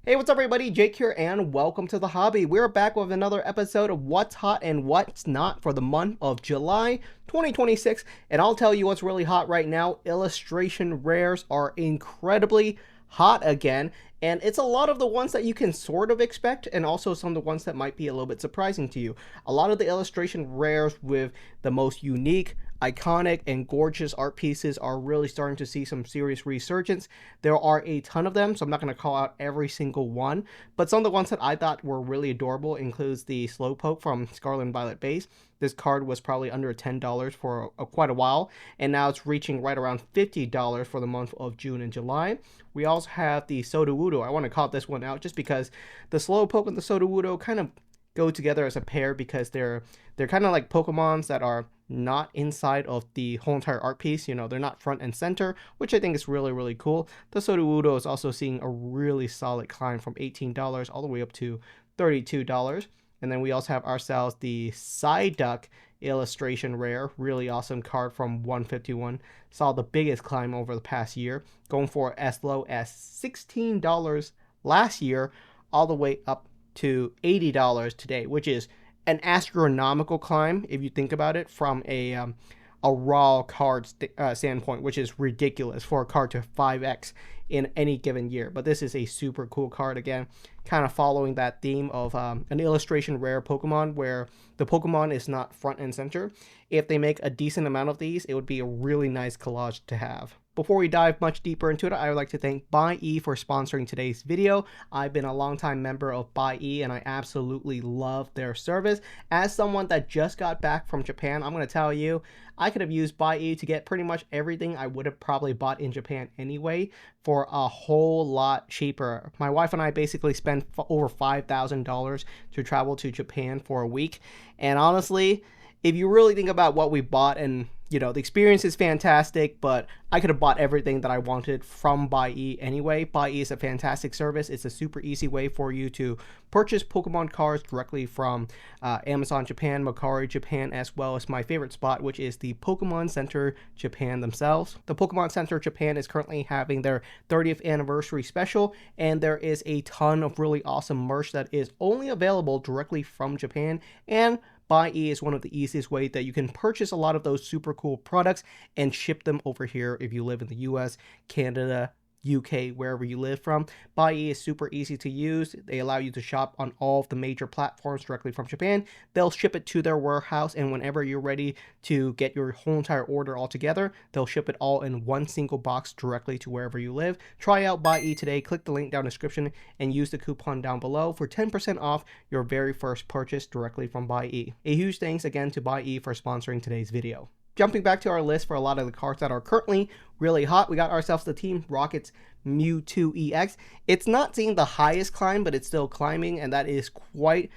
Hey, what's up everybody? Jake here and welcome to the hobby. We're back with another episode of what's hot and what's not for the month of July 2026. And I'll tell you what's really hot right now. Illustration rares are incredibly hot again. And it's a lot of the ones that you can sort of expect and also some of the ones that might be a little bit surprising to you. A lot of the illustration rares with the most unique, iconic, and gorgeous art pieces are really starting to see some serious resurgence. There are a ton of them, so I'm not going to call out every single one, but some of the ones that I thought were really adorable includes the Slowpoke from Scarlet and Violet base. This card was probably under $10 for quite a while, and now it's reaching right around $50 for the month of June and July. We also have the Sudowoodo. I want to call this one out just because the Slowpoke and the Sudowoodo kind of go together as a pair because they're kind of like Pokemons that are not inside of the whole entire art piece. You know, they're not front and center, which I think is really, really cool. The Sudowoodo is also seeing a really solid climb from $18 all the way up to $32. And then we also have ourselves the Psyduck illustration rare, really awesome card from 151. Saw the biggest climb over the past year, going for as low as $16 last year, all the way up to $80 today, which is an astronomical climb if you think about it from a raw card standpoint, which is ridiculous for a card to 5x in any given year. But this is a super cool card, again, kind of following that theme of an illustration rare Pokemon where the Pokemon is not front and center. If they make a decent amount of these, it would be a really nice collage to have. Before we dive much deeper into it, I would like to thank Buyee for sponsoring today's video. I've been a longtime member of Buyee and I absolutely love their service. As someone that just got back from Japan, I'm going to tell you, I could have used Buyee to get pretty much everything I would have probably bought in Japan anyway for a whole lot cheaper. My wife and I basically spent over $5,000 to travel to Japan for a week. And honestly, if you really think about what we bought, and you know, the experience is fantastic, but I could have bought everything that I wanted from Buyee anyway. Buyee is a fantastic service. It's a super easy way for you to purchase Pokemon cards directly from Amazon Japan, Mercari Japan, as well as my favorite spot, which is the Pokemon Center Japan themselves. The Pokemon Center Japan is currently having their 30th anniversary special, and there is a ton of really awesome merch that is only available directly from Japan, and Buyee is one of the easiest ways that you can purchase a lot of those super cool products and ship them over here if you live in the US, Canada, UK, wherever you live from. Buyee is super easy to use. They allow you to shop on all of the major platforms directly from Japan. They'll ship it to their warehouse, and whenever you're ready to get your whole entire order all together, they'll ship it all in one single box directly to wherever you live. Try out Buyee today. Click the link down in the description and use the coupon down below for 10% off your very first purchase directly from Buyee. A huge thanks again to Buyee for sponsoring today's video. Jumping back to our list for a lot of the cards that are currently really hot, we got ourselves the Team Rocket's Mewtwo EX. It's not seeing the highest climb, but it's still climbing, and that is quite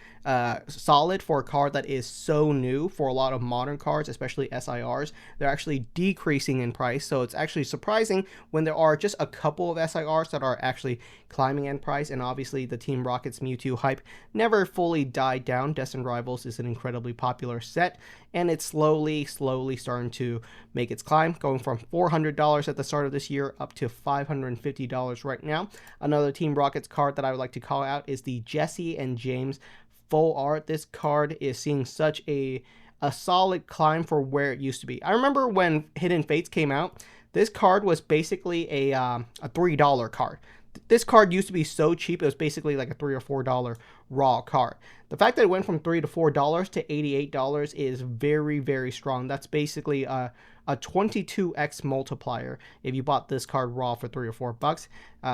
solid for a card that is so new. For a lot of modern cards, especially SIRs, they're actually decreasing in price, so it's actually surprising when there are just a couple of SIRs that are actually climbing in price. And obviously the Team Rocket's Mewtwo hype never fully died down. Destined Rivals is an incredibly popular set, and it's slowly starting to make its climb, going from $400 at the start of this year up to $550 right now. Another Team Rockets card that I would like to call out is the Jesse and James full art. This card is seeing such a solid climb for where it used to be. I remember when Hidden Fates came out, this card was basically a $3 card. This card used to be so cheap, it was basically like a $3 or $4 raw card. The fact that it went from $3 to $4 to $88 is very, very strong. That's basically a 22x multiplier if you bought this card raw for $3 or $4.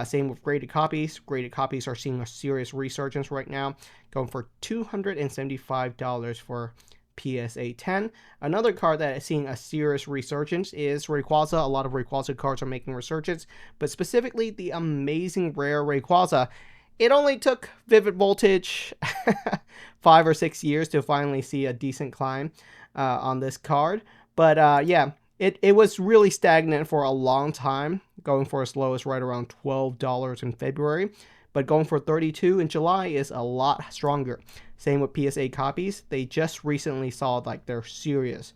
Same with graded copies. Graded copies are seeing a serious resurgence right now, going for $275 for PSA 10. Another card that is seeing a serious resurgence is Rayquaza. A lot of Rayquaza cards are making resurgence, but specifically the amazing rare Rayquaza. It only took Vivid Voltage 5 or 6 years to finally see a decent climb on this card. But yeah, it was really stagnant for a long time, going for as low as right around $12 in February. But going for $32 in July is a lot stronger. Same with PSA copies. They just recently saw like their serious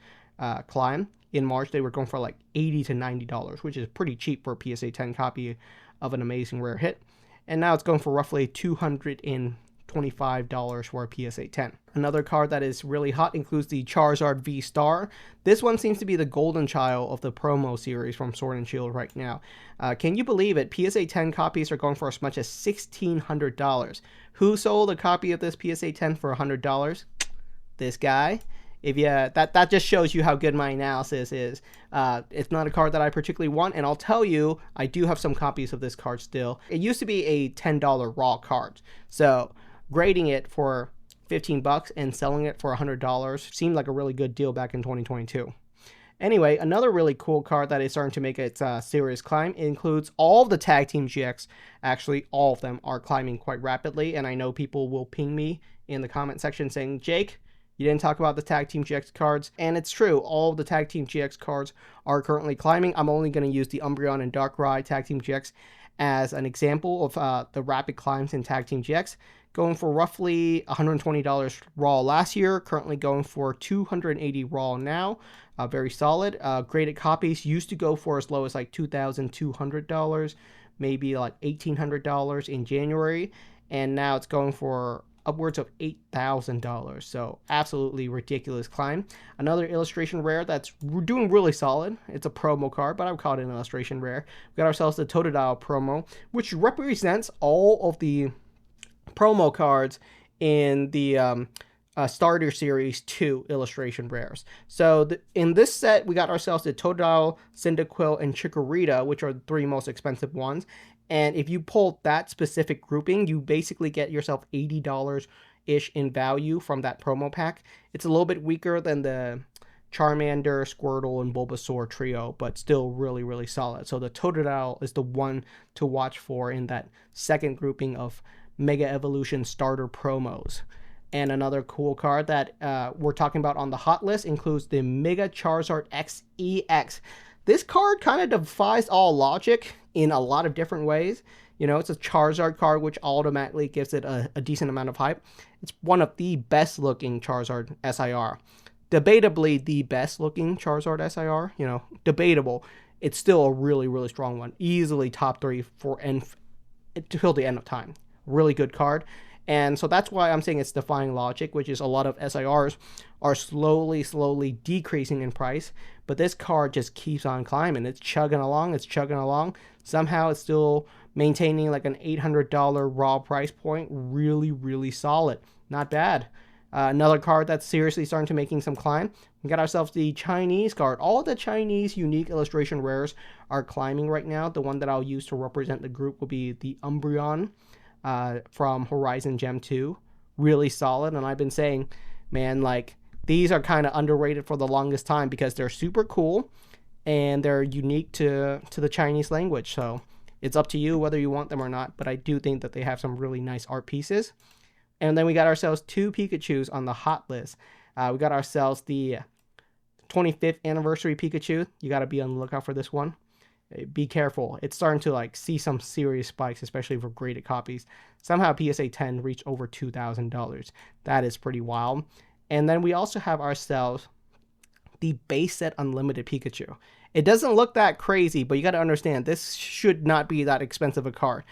climb. In March, they were going for like $80 to $90, which is pretty cheap for a PSA 10 copy of an amazing rare hit. and now it's going for roughly $225 for a PSA 10. Another card that is really hot includes the Charizard V-Star. This one seems to be the golden child of the promo series from Sword and Shield right now. Can you believe it? PSA 10 copies are going for as much as $1,600. Who sold a copy of this PSA 10 for $100? This guy. If you that just shows you how good my analysis is. It's not a card that I particularly want, and I'll tell you, I do have some copies of this card still. It used to be a $10 raw card, so grading it for 15 bucks and selling it for $100 seemed like a really good deal back in 2022. Anyway, another really cool card that is starting to make its serious climb includes all of the Tag Team GX. Actually, all of them are climbing quite rapidly, and I know people will ping me in the comment section saying, Jake, you didn't talk about the Tag Team GX cards, and it's true. All of the Tag Team GX cards are currently climbing. I'm only going to use the Umbreon and Darkrai Tag Team GX as an example of the rapid climbs in Tag Team GX. Going for roughly $120 raw last year, currently going for $280 raw now. Very solid. Graded copies used to go for as low as like $2,200, maybe like $1,800 in January, and now it's going for upwards of $8,000. So absolutely ridiculous climb. Another illustration rare that's doing really solid. It's a promo card, but I would call it an illustration rare. We got ourselves the Totodile promo, which represents all of the promo cards in the Starter Series 2 illustration rares. So in this set, we got ourselves the Totodile, Cyndaquil, and Chikorita, which are the three most expensive ones. And if you pull that specific grouping, you basically get yourself $80-ish in value from that promo pack. It's a little bit weaker than the Charmander, Squirtle, and Bulbasaur trio, but still really, really solid. So the Totodile is the one to watch for in that second grouping of Mega Evolution starter promos. And another cool card that we're talking about on the hot list includes the Mega Charizard XEX. This card kind of defies all logic in a lot of different ways. You know, it's a Charizard card, which automatically gives it a decent amount of hype. It's one of the best looking Charizard SIR. Debatably the best looking Charizard SIR, you know, debatable. It's still a really, really strong one. Easily top 3 for until the end of time. Really good card. And so that's why I'm saying it's defying logic, which is a lot of SIRs are slowly decreasing in price. But this card just keeps on climbing. It's chugging along. Somehow it's still maintaining like an $800 raw price point. Really, really solid. Not bad. Another card that's seriously starting to making some climb. We got ourselves the Chinese card. All the Chinese unique illustration rares are climbing right now. The one that I'll use to represent the group will be the Umbreon from Horizon Gem 2. Really solid. And I've been saying, man, like, these are kind of underrated for the longest time because they're super cool and they're unique to the Chinese language. So it's up to you whether you want them or not. But I do think that they have some really nice art pieces. And then we got ourselves 2 Pikachus on the hot list. We got ourselves the 25th anniversary Pikachu. You got to be on the lookout for this one. Be careful. It's starting to like see some serious spikes, especially for graded copies. Somehow PSA 10 reached over $2,000. That is pretty wild. And then we also have ourselves the base set unlimited Pikachu. It doesn't look that crazy, but you got to understand this should not be that expensive a card.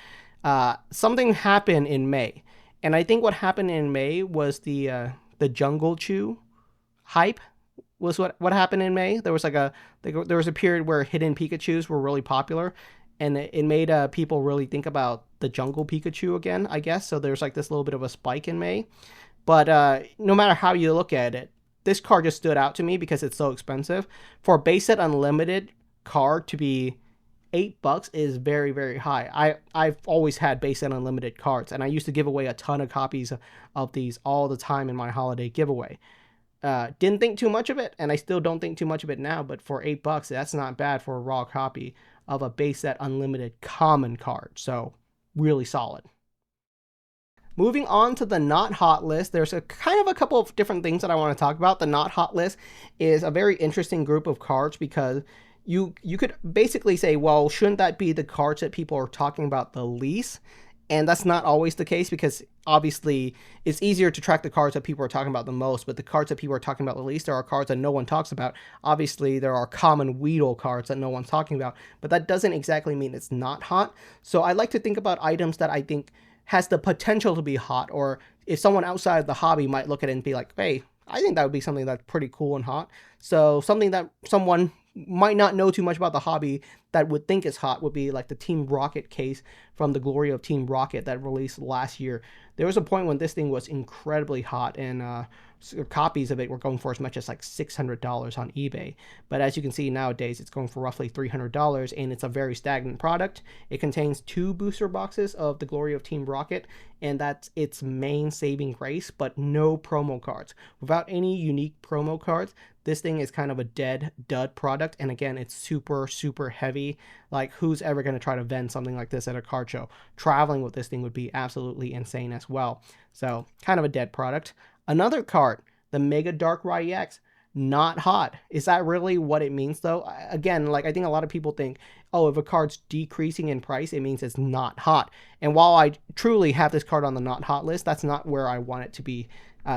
Something happened in May, and I think what happened in May was the Jungle Chew hype. Was what happened in May. There was like there was a period where hidden Pikachus were really popular, and it made people really think about the Jungle Pikachu again, I guess. So there's like this little bit of a spike in May. But no matter how you look at it, this card just stood out to me because it's so expensive. For a base set unlimited card to be $8 is very, very high. I've always had base set unlimited cards, and I used to give away a ton of copies of these all the time in my holiday giveaway. Didn't think too much of it, and I still don't think too much of it now, but for $8, that's not bad for a raw copy of a base set unlimited common card. So really solid. Moving on to the not hot list, there's a kind of a couple of different things that I want to talk about. The not hot list is a very interesting group of cards because you could basically say, well, shouldn't that be the cards that people are talking about the least? And that's not always the case, because obviously it's easier to track the cards that people are talking about the most, but the cards that people are talking about the least, there are cards that no one talks about. Obviously, there are common Weedle cards that no one's talking about, but that doesn't exactly mean it's not hot. So I like to think about items that I think has the potential to be hot, or if someone outside the hobby might look at it and be like, hey, I think that would be something that's pretty cool and hot. So something that someone might not know too much about the hobby that would think is hot would be like the Team Rocket case from the Glory of Team Rocket that released last year. There was a point when this thing was incredibly hot, and copies of it were going for as much as like $600 on eBay. But as you can see nowadays, it's going for roughly $300, and it's a very stagnant product. It contains 2 booster boxes of the Glory of Team Rocket, and that's its main saving grace, but no promo cards. Without any unique promo cards, this thing is kind of a dead dud product. And again, it's super, super heavy. Like, who's ever going to try to vend something like this at a card show? Traveling with this thing would be absolutely insane as well. So kind of a dead product. Another card, the Mega Darkrai EX, not hot. Is that really what it means though? Again, like, I think a lot of people think, oh, if a card's decreasing in price, it means it's not hot. And while I truly have this card on the not hot list, that's not where I want it to be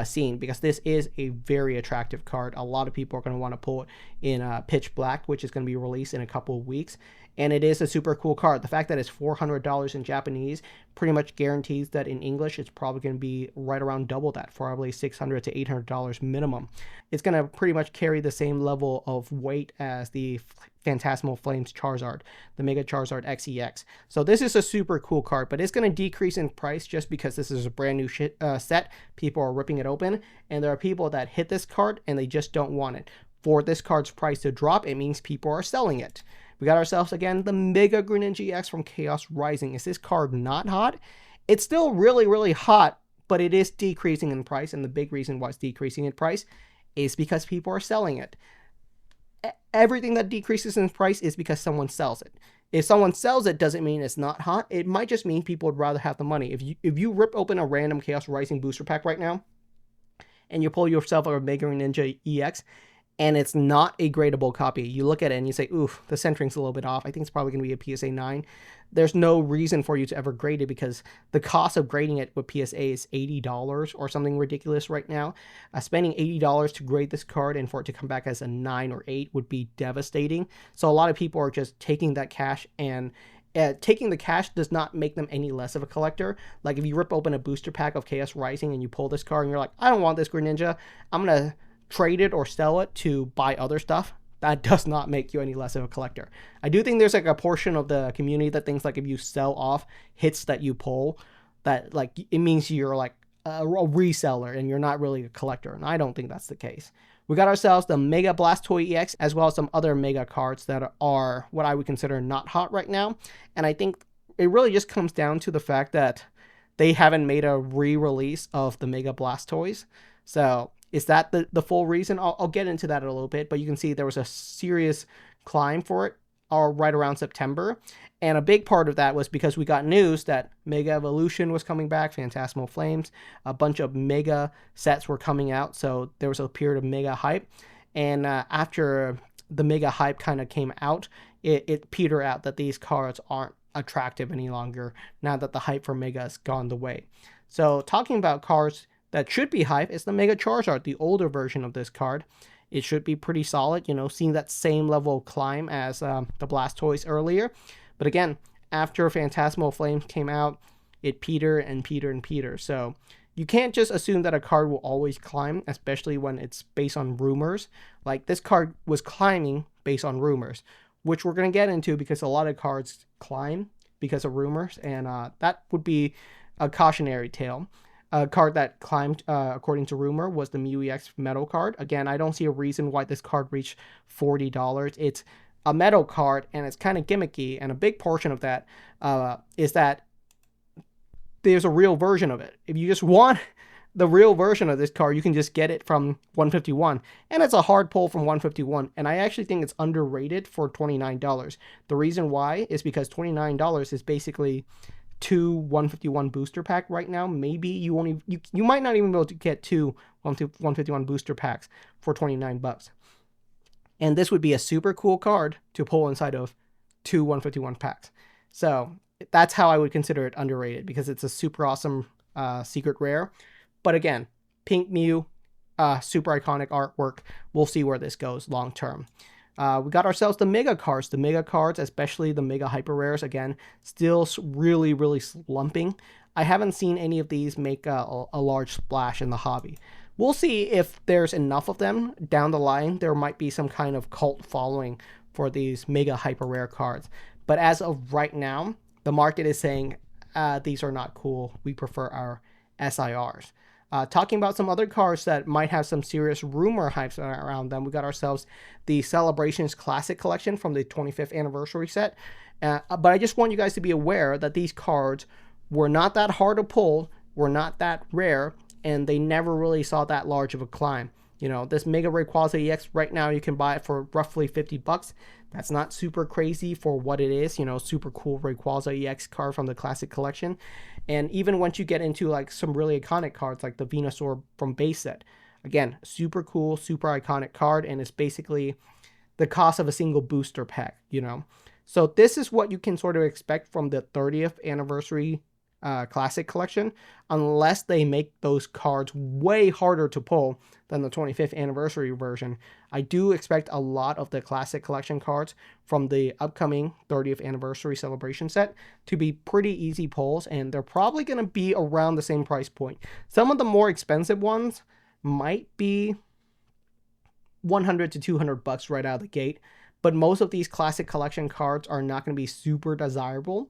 seen, because this is a very attractive card. A lot of people are going to want to pull it in Pitch Black, which is going to be released in a couple of weeks. And it is a super cool card. The fact that it's $400 in Japanese pretty much guarantees that in English it's probably going to be right around double that, probably $600 to $800 minimum. It's going to pretty much carry the same level of weight as the Phantasmal Flames Charizard, the Mega Charizard XEX. So this is a super cool card, but it's going to decrease in price just because this is a brand new set. People are ripping it open, and there are people that hit this card and they just don't want it. For this card's price to drop, it means people are selling it. We got ourselves, again, the Mega Greninja EX from Chaos Rising. Is this card not hot? It's still really, really hot, but it is decreasing in price, and the big reason why it's decreasing in price is because people are selling it. Everything that decreases in price is because someone sells it. If someone sells it, doesn't mean it's not hot. It might just mean people would rather have the money. If you rip open a random Chaos Rising booster pack right now, and you pull yourself a Mega Greninja EX, and it's not a gradable copy, you look at it and you say, oof, the centering's a little bit off. I think it's probably going to be a PSA 9. There's no reason for you to ever grade it, because the cost of grading it with PSA is $80 or something ridiculous right now. Spending $80 to grade this card and for it to come back as a 9 or 8 would be devastating. So a lot of people are just taking that cash, and taking the cash does not make them any less of a collector. Like, if you rip open a booster pack of Chaos Rising and you pull this card and you're like, I don't want this Greninja, I'm going to trade it or sell it to buy other stuff, that does not make you any less of a collector. I do think there's like a portion of the community that thinks like if you sell off hits that you pull, that like it means you're like a reseller and you're not really a collector, and I don't think that's the case. We got ourselves the Mega Blastoise EX, as well as some other Mega cards that are what I would consider not hot right now, and I think it really just comes down to the fact that they haven't made a re-release of the Mega Blastoise. So is that the full reason? I'll get into that in a little bit, but you can see there was a serious climb for it right around September. And a big part of that was because we got news that Mega Evolution was coming back, Phantasmal Flames, a bunch of Mega sets were coming out, so there was a period of Mega hype. And after the Mega hype kind of came out, it petered out that these cards aren't attractive any longer now that the hype for Mega has gone the way. So talking about cards that should be hype is the Mega Charizard, the older version of this card. It should be pretty solid, you know, seeing that same level of climb as the Blastoise earlier. But again, after Phantasmal Flames came out, it petered and petered and petered. So you can't just assume that a card will always climb, especially when it's based on rumors. Like, this card was climbing based on rumors, which we're going to get into, because a lot of cards climb because of rumors, and that would be a cautionary tale. A card that climbed, according to rumor, was the Mew EX Metal card. Again, I don't see a reason why this card reached $40. It's a metal card, and it's kind of gimmicky, and a big portion of that is that there's a real version of it. If you just want the real version of this card, you can just get it from 151, and it's a hard pull from 151, and I actually think it's underrated for $29. The reason why is because $29 is basically 2 151 booster pack right now. Maybe you might not even be able to get 2 151 booster packs for $29. And this would be a super cool card to pull inside of 2 151 packs. So That's how I would consider it underrated, because it's a super awesome secret rare. But again, Pink Mew, super iconic artwork. We'll see where this goes long term. We got ourselves the Mega Cards. The Mega Cards, especially the Mega Hyper Rares, again, still really, really slumping. I haven't seen any of these make a large splash in the hobby. We'll see if there's enough of them down the line. There might be some kind of cult following for these Mega Hyper Rare cards. But as of right now, the market is saying these are not cool. We prefer our SIRs. Talking about some other cards that might have some serious rumor hypes around them, we got ourselves the Celebrations Classic Collection from the 25th anniversary set. But I just want you guys to be aware that these cards were not that hard to pull, were not that rare, and they never really saw that large of a climb. You know, this Mega Rayquaza EX right now, you can buy it for roughly $50. That's not super crazy for what it is, you know, super cool Rayquaza EX card from the Classic Collection. And even once you get into like some really iconic cards like the Venusaur from base set, again, super cool, super iconic card, and it's basically the cost of a single booster pack, you know. So this is what you can sort of expect from the 30th anniversary Classic Collection, unless they make those cards way harder to pull than the 25th anniversary version. I do expect a lot of the Classic Collection cards from the upcoming 30th anniversary celebration set to be pretty easy pulls, and they're probably going to be around the same price point. Some of the more expensive ones might be $100 to $200 right out of the gate, but most of these Classic Collection cards are not going to be super desirable.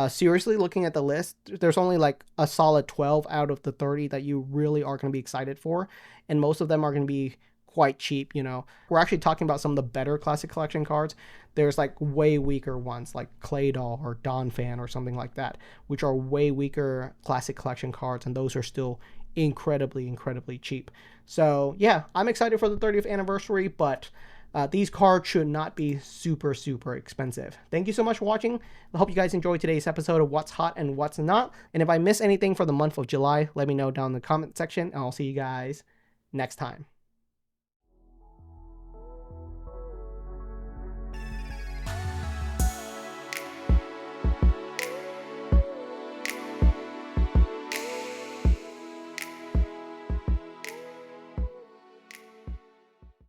Seriously, looking at the list, there's only like a solid 12 out of the 30 that you really are going to be excited for, and most of them are going to be quite cheap, you know. We're actually talking about some of the better Classic Collection cards. There's like way weaker ones like Claydol or Donphan or something like that, which are way weaker Classic Collection cards, and those are still incredibly cheap. So yeah, I'm excited for the 30th anniversary, but these cards should not be super expensive. Thank you so much for watching. I hope you guys enjoyed today's episode of What's Hot and What's Not. And if I miss anything for the month of July, let me know down in the comment section, and I'll see you guys next time.